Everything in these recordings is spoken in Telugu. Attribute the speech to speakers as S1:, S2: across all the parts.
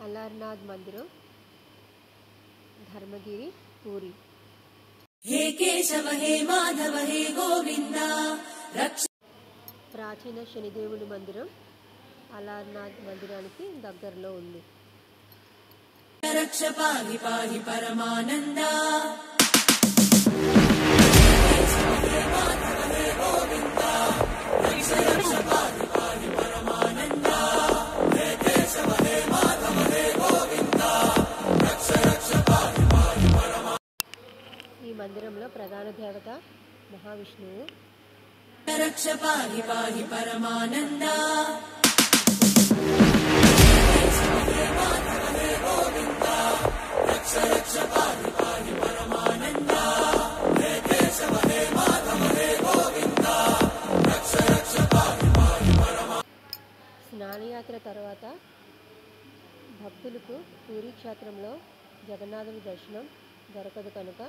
S1: అలర్నాథ్ మందిరం, ధర్మగిరి, పూరి.
S2: హే కేశవ హే మాధవ హే గోవింద.
S1: ప్రాచీన శనిదేవుని మందిరం అలర్నాథ్ మందిరానికి దగ్గరలో ఉంది.
S2: రక్ష పాహి పాహి పరమానంద.
S1: ఈ మందిరంలో ప్రధాన దేవత మహావిష్ణువు.
S2: రక్ష పాహి పాహి పరమానంద.
S1: స్నానయాత్ర తర్వాత భక్తులకు పూరీ క్షేత్రంలో జగన్నాథుని దర్శనం దొరకదు కనుక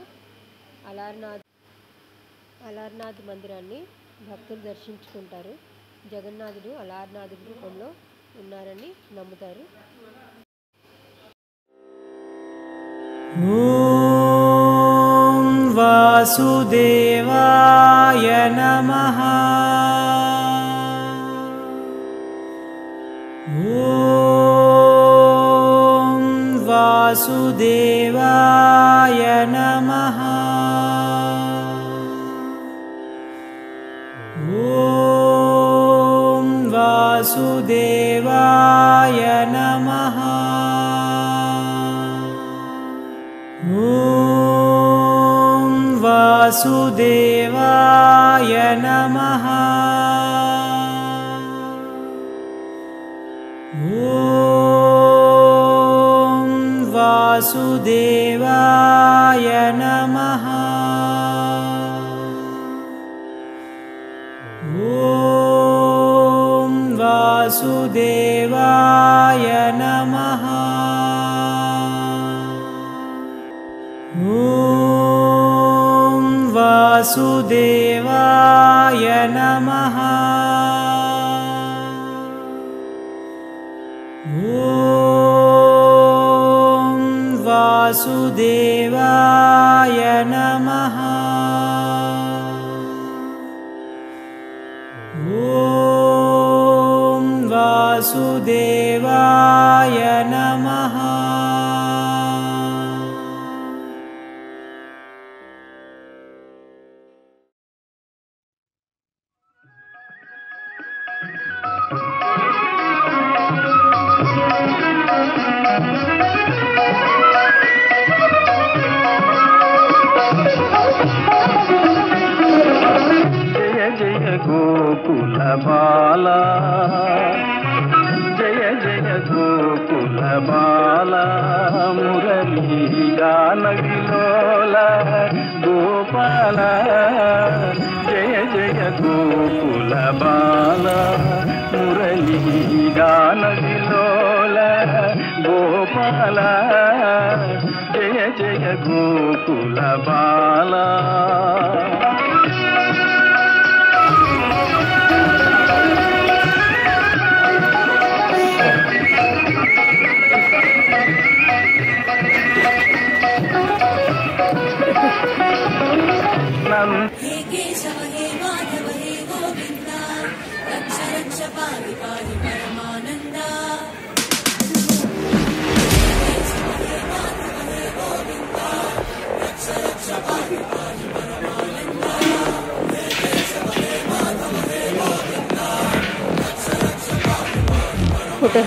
S1: అలర్నాథ్ మందిరాన్ని భక్తులు దర్శించుకుంటారు. జగన్నాథుడు అలర్నాథుడి రూపంలో ఉన్నారని నమ్ముతారు.
S3: ఓం వాసుదేవాయ నమః. ఓం వాసుదేవాయ నమః. ఓం వాసుదేవాయ నమః. ఓం వాసుదేవాయ నమః. ఓం వాసుదేవాయ నమః. ఓం వాసుదేవాయ నమః. ఓం వాసుదేవాయ నమః. ఓం వాసుదేవాయ నమః. ఓం వాసుదేవాయ నమః.
S4: జయ జయ గోకుల బాల, జయ జయ గోకుల బాల, మురళీ గాన విలోల గోపాల. జయ జయ గోకుల బాల, మురళీ గాన విలోల గోపాల. జయ జయ గోకుల బాల.
S2: హే కేశవ హే మాధవ హే గోవింద. రక్ష రక్ష పాహి పాహి పరమానంద.
S1: ఫోటో